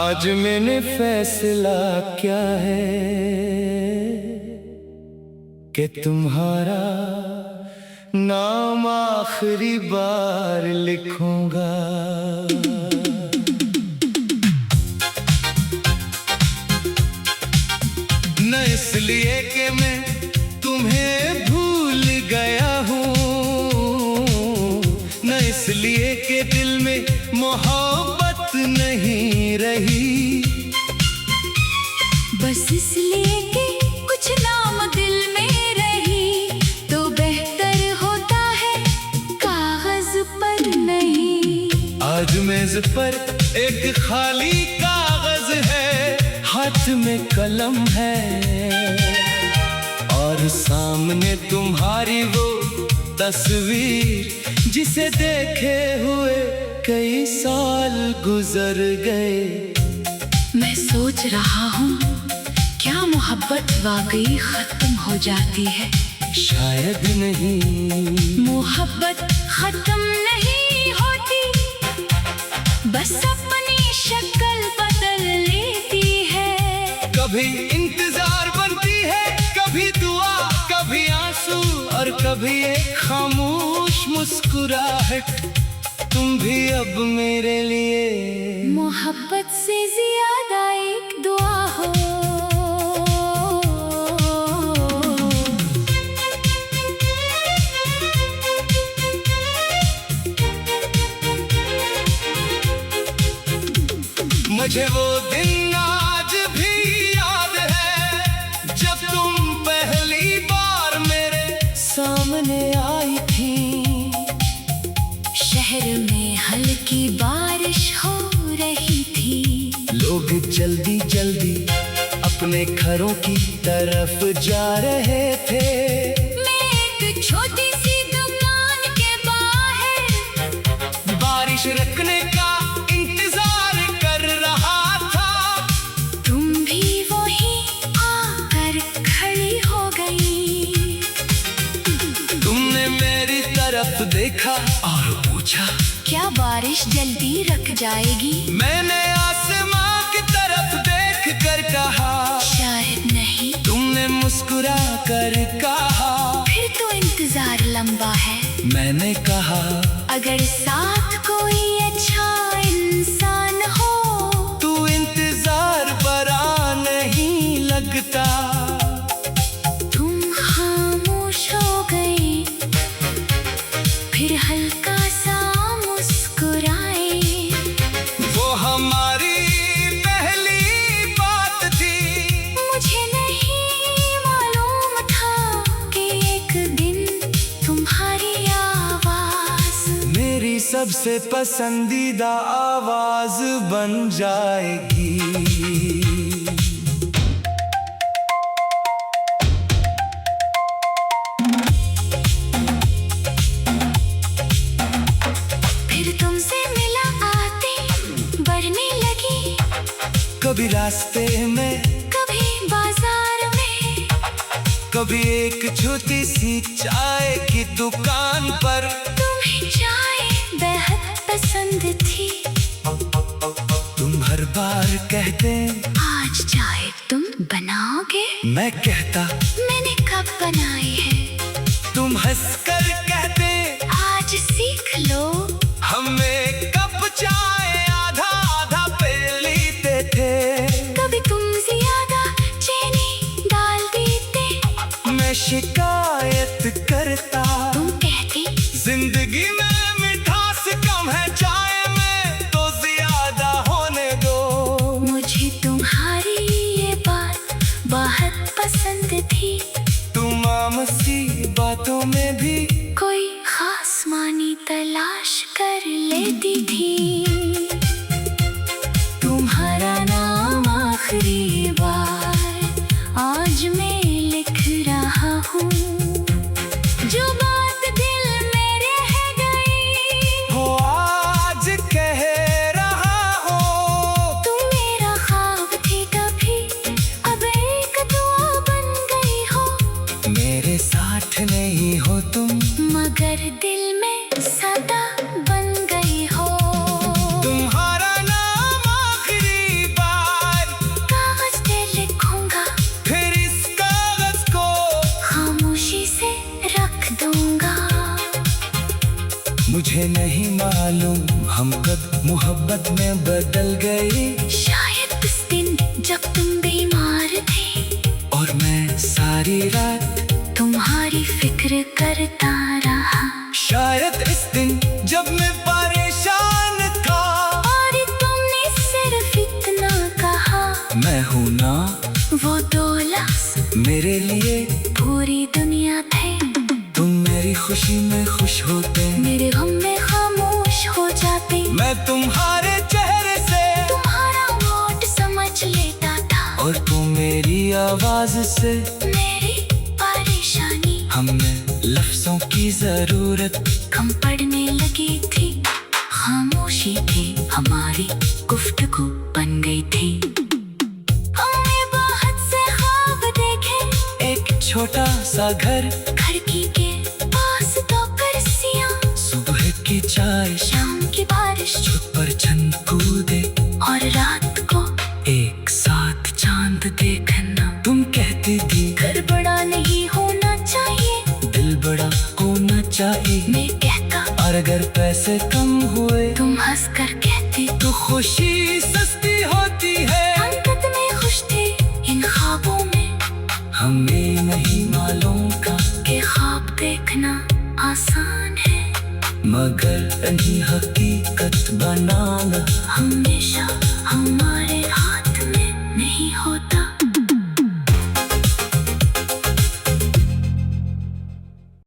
आज मैंने फैसला क्या है कि तुम्हारा नाम आखिरी बार लिखूंगा। न इसलिए कि मैं तुम्हें भूल गया हूँ, न इसलिए कि दिल में मोहब्बत नहीं रही, बस इसलिए कि कुछ नाम दिल में रही तो बेहतर होता है कागज पर नहीं। आज मेज पर एक खाली कागज है, हाथ में कलम है और सामने तुम्हारी वो तस्वीर जिसे देखे हुए कई साल गुजर गए। मैं सोच रहा हूँ क्या मोहब्बत वाकई खत्म हो जाती है? शायद नहीं, मोहब्बत खत्म नहीं होती, बस अपनी शक्ल बदल लेती है। कभी इंतजार बनती है, कभी दुआ, कभी आंसू और कभी एक खामोश मुस्कुराहट। तुम भी अब मेरे लिए मोहब्बत से ज्यादा एक दुआ हो। मुझे वो दिन आज भी याद है जब तुम पहली बार मेरे सामने आई थी। शहर में हल्की बारिश हो रही थी, लोग जल्दी जल्दी अपने घरों की तरफ जा रहे थे। मैं एक छोटी सी दुकान के बाहर बारिश रुकने का इंतजार कर रहा था, तुम भी वहीं आकर खड़ी हो गई। तुमने मेरी तरफ देखा और पूछा क्या बारिश जल्दी रुक जाएगी? मैंने आसमां की तरफ देख कर कहा शायद नहीं। तुमने मुस्कुरा कर कहा फिर तो इंतजार लंबा है। मैंने कहा अगर साथ कोई अच्छा इंसान हो तू इंतजार बरा नहीं लगता। तुम खामोश हो गई, फिर हल्का सा मुस्कुराए। वो हमारी पहली बात थी, मुझे नहीं मालूम था कि एक दिन तुम्हारी आवाज मेरी सबसे पसंदीदा आवाज बन जाएगी। फिर तुमसे मिला आते बढ़ने लगी, कभी रास्ते में, कभी बाजार में, कभी एक छोटी सी चाय की दुकान पर। तुम्हें चाय बेहद पसंद थी, तुम हर बार कहते आज चाय तुम बनाओगे? मैं कहता मैंने कब बनाई है? तुम हंसकर कहते आज सीख लो। हम एक कप चाय आधा आधा पे लेते थे, कभी तुम ज्यादा चीनी डाल देते, मैं शिकायत करता। तुम कहती जिंदगी में मिठास कम है, चाय में तो ज्यादा होने दो। मुझे तुम्हारी ये बात बहुत पसंद थी, तुम आम सी बातों में भी कोई खास मानी तलाश कर लेती थी। तुम्हारा नाम आखिरी बार आज मैं लिख रहा हूँ, जो बात दिल में रह गई हो आज कह रहा हो। तुम मेरा ख्वाब थी कभी, अब एक दुआ बन गई हो। मेरे साथ नहीं हो तुम, मगर दिल में सदा बन गई हो। मुझे नहीं मालूम हम कब मोहब्बत में बदल गए। शायद उस दिन जब तुम बीमार थे और मैं सारी रात तुम्हारी फिक्र करता रहा। शायद इस दिन जब मैं परेशान था और तुमने सिर्फ इतना कहा, मैं हूँ ना वो 2 लफ्ज़ मेरे लिए पूरी दुनिया थे। तुम मेरी खुशी में खुश होते, मेरे गम में खामोश हो जाते। मैं तुम्हारे चेहरे से तुम्हारा होठ समझ लेता था और तुम मेरी आवाज से। मेरी परेशानी हमें लफ्जों की जरूरत कम पड़ने लगी थी। खामोशी थी हमारी गुफ्तगू बन गई थी। हमने बहुत से ख्वाब देखे, एक छोटा सा घर, खिड़की के पास 2 कुर्सियां, सुबह की चाय, शाम की बारिश छत पर चंद कूदे और रात को एक साथ चांद देखना। तुम कहती थी घर बड़ा नहीं होना चाहिए, दिल बड़ा होना चाहिए। मैं कहता और अगर पैसे कम हुए तुम हंस कर कहती तो खुशी सस्ती होती है। हम कद में खुश थे इन ख्वाबों में। हमें नहीं मालूम था कि ख्वाब देखना आसान है, मगर इन्हीं हकीकत बनाना हमेशा हमारे